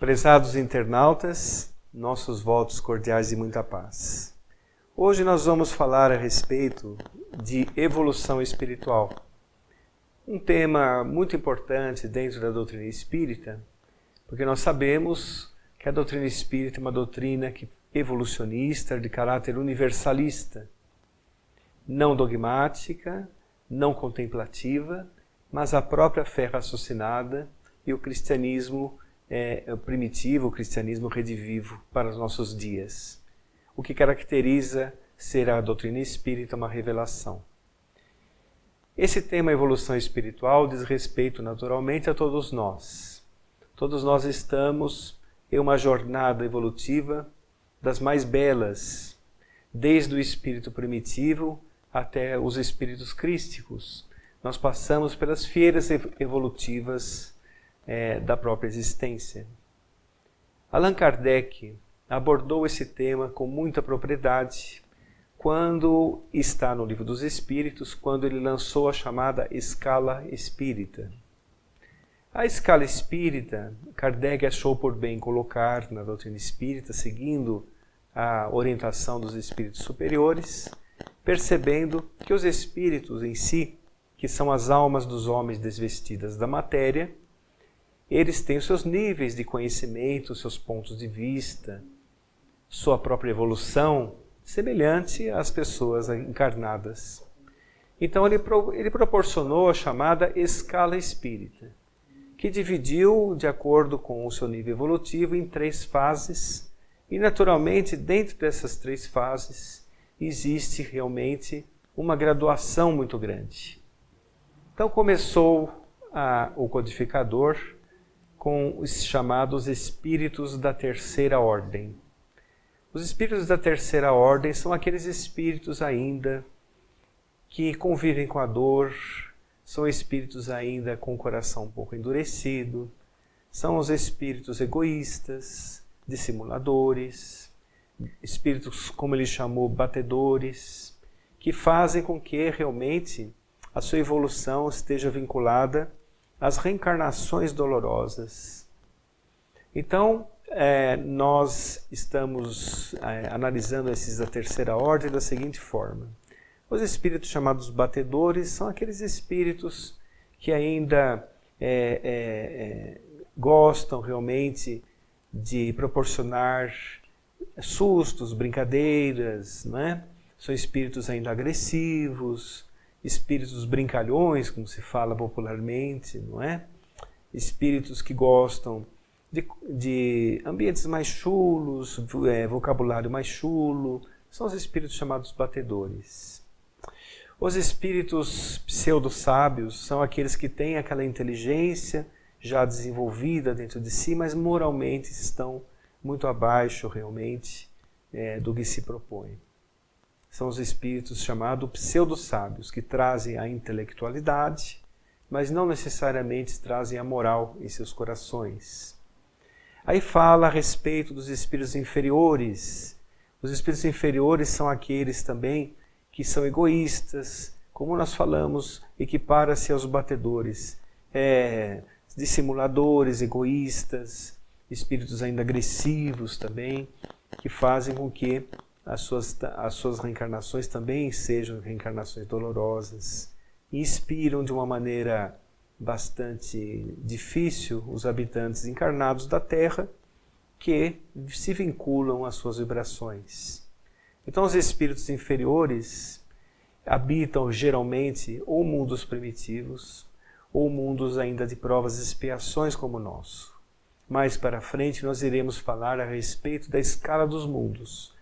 Prezados internautas, nossos votos cordiais e muita paz. Hoje nós vamos falar a respeito de evolução espiritual. Um tema muito importante dentro da doutrina espírita, porque nós sabemos que a doutrina espírita é uma doutrina evolucionista, de caráter universalista, não dogmática, não contemplativa, mas a própria fé raciocinada e o cristianismo primitivo, o cristianismo redivivo para os nossos dias. O que caracteriza ser a doutrina espírita uma revelação. Esse tema evolução espiritual diz respeito naturalmente a todos nós. Todos nós estamos em uma jornada evolutiva das mais belas, desde o espírito primitivo até os espíritos crísticos. Nós passamos pelas feiras evolutivas da própria existência. Allan Kardec abordou esse tema com muita propriedade quando está no Livro dos Espíritos, quando ele lançou a chamada Escala Espírita. A escala espírita, Kardec achou por bem colocar na doutrina espírita, seguindo a orientação dos espíritos superiores, percebendo que os espíritos em si, que são as almas dos homens desvestidas da matéria, eles têm os seus níveis de conhecimento, seus pontos de vista, sua própria evolução, semelhante às pessoas encarnadas. Então ele proporcionou a chamada escala espírita, que dividiu, de acordo com o seu nível evolutivo, em 3 fases, e naturalmente, dentro dessas 3 fases, existe realmente uma graduação muito grande. Então começou o codificador com os chamados espíritos da terceira ordem. Os espíritos da terceira ordem são aqueles espíritos ainda que convivem com a dor, são espíritos ainda com o coração um pouco endurecido, são os espíritos egoístas, dissimuladores, espíritos, como ele chamou, batedores, que fazem com que realmente a sua evolução esteja vinculada às reencarnações dolorosas. Então, nós estamos analisando esses da terceira ordem da seguinte forma. Os espíritos chamados batedores são aqueles espíritos que ainda gostam realmente de proporcionar sustos, brincadeiras, não é? São espíritos ainda agressivos, espíritos brincalhões, como se fala popularmente, não é? Espíritos que gostam de ambientes mais chulos, vocabulário mais chulo, são os espíritos chamados batedores. Os espíritos pseudo-sábios são aqueles que têm aquela inteligência já desenvolvida dentro de si, mas moralmente estão muito abaixo realmente do que se propõe. São os espíritos chamados pseudo-sábios, que trazem a intelectualidade, mas não necessariamente trazem a moral em seus corações. Aí fala a respeito dos espíritos inferiores. Os espíritos inferiores são aqueles também que são egoístas, como nós falamos, equipara-se aos batedores, dissimuladores, egoístas, espíritos ainda agressivos também, que fazem com que as suas reencarnações também sejam reencarnações dolorosas e inspiram de uma maneira bastante difícil os habitantes encarnados da Terra, que se vinculam às suas vibrações. Então os espíritos inferiores habitam geralmente ou mundos primitivos ou mundos ainda de provas e expiações como o nosso. Mais para frente nós iremos falar a respeito da escala dos mundos,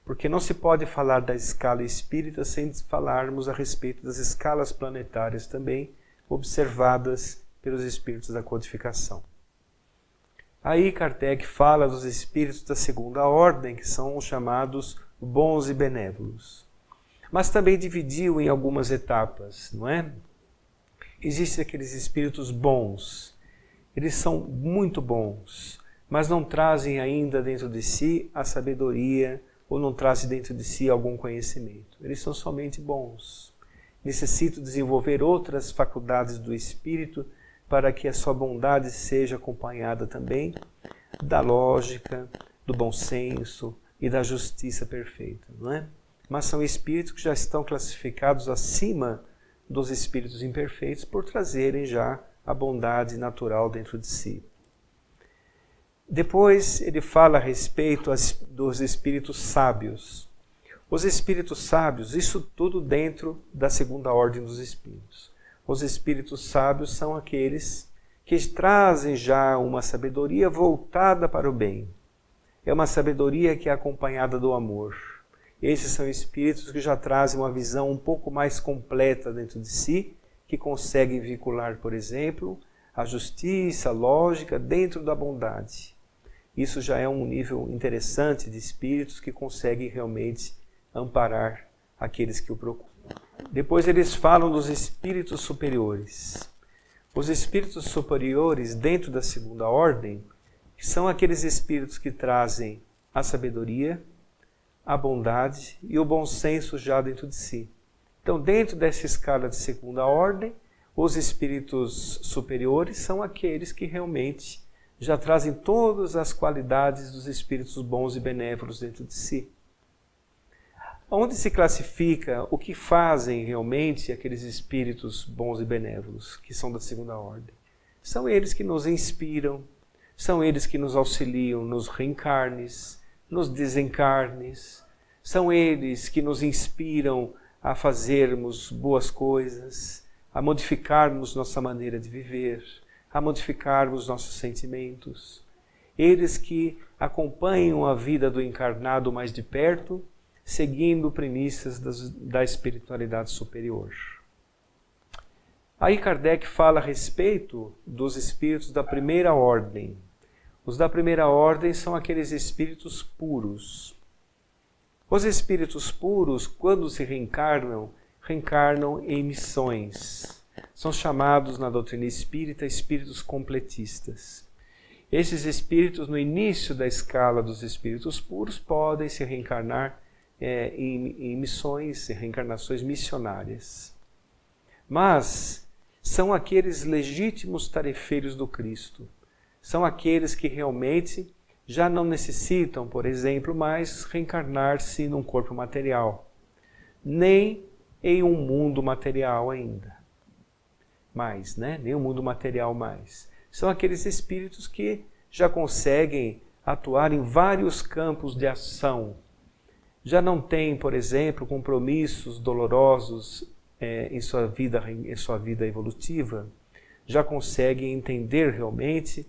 porque não se pode falar da escala espírita sem falarmos a respeito das escalas planetárias também, observadas pelos espíritos da codificação. Aí Kardec fala dos espíritos da segunda ordem, que são os chamados bons e benévolos. Mas também dividiu em algumas etapas, não é? Existem aqueles espíritos bons, eles são muito bons, mas não trazem ainda dentro de si a sabedoria ou não trazem dentro de si algum conhecimento. Eles são somente bons. Necessitam desenvolver outras faculdades do espírito para que a sua bondade seja acompanhada também da lógica, do bom senso e da justiça perfeita, não é? Mas são espíritos que já estão classificados acima dos espíritos imperfeitos por trazerem já a bondade natural dentro de si. Depois ele fala a respeito dos espíritos sábios. Os espíritos sábios, isso tudo dentro da segunda ordem dos espíritos. Os espíritos sábios são aqueles que trazem já uma sabedoria voltada para o bem. É uma sabedoria que é acompanhada do amor. Esses são espíritos que já trazem uma visão um pouco mais completa dentro de si, que conseguem vincular, por exemplo, a justiça, a lógica dentro da bondade. Isso já é um nível interessante de espíritos que conseguem realmente amparar aqueles que o procuram. Depois eles falam dos espíritos superiores. Os espíritos superiores, dentro da segunda ordem, são aqueles espíritos que trazem a sabedoria, a bondade e o bom senso já dentro de si. Então, dentro dessa escala de segunda ordem, os espíritos superiores são aqueles que realmente já trazem todas as qualidades dos espíritos bons e benévolos dentro de si. Onde se classifica o que fazem realmente aqueles espíritos bons e benévolos, que são da segunda ordem? São eles que nos inspiram, são eles que nos auxiliam nos reencarnes, nos desencarnes, são eles que nos inspiram a fazermos boas coisas, a modificarmos nossa maneira de viver, a modificarmos nossos sentimentos. Eles que acompanham a vida do encarnado mais de perto, seguindo premissas da espiritualidade superior. Aí Kardec fala a respeito dos espíritos da primeira ordem. Os da primeira ordem são aqueles espíritos puros. Os espíritos puros, quando se reencarnam, reencarnam em missões. São chamados na doutrina espírita espíritos completistas. Esses espíritos, no início da escala dos espíritos puros, podem se reencarnar em missões, em reencarnações missionárias. Mas são aqueles legítimos tarefeiros do Cristo. São aqueles que realmente já não necessitam, por exemplo, mais reencarnar-se num corpo material, nem em um mundo material ainda. Nem um mundo material mais. São aqueles espíritos que já conseguem atuar em vários campos de ação. Já não têm, por exemplo, compromissos dolorosos em sua vida evolutiva. Já conseguem entender realmente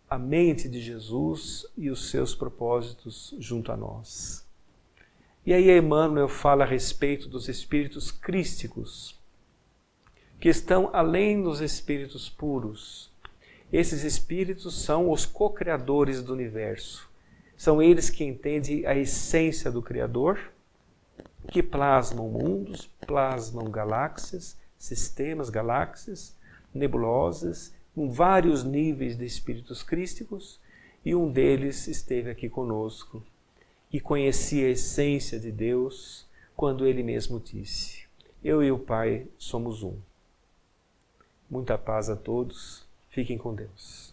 a mente de Jesus e os seus propósitos junto a nós. E aí Emmanuel fala a respeito dos espíritos crísticos, que estão além dos espíritos puros. Esses espíritos são os co-criadores do universo. São eles que entendem a essência do Criador, que plasmam mundos, plasmam galáxias, sistemas, galáxias, nebulosas, com vários níveis de espíritos crísticos, e um deles esteve aqui conosco e conhecia a essência de Deus quando ele mesmo disse: eu e o Pai somos um. Muita paz a todos, fiquem com Deus.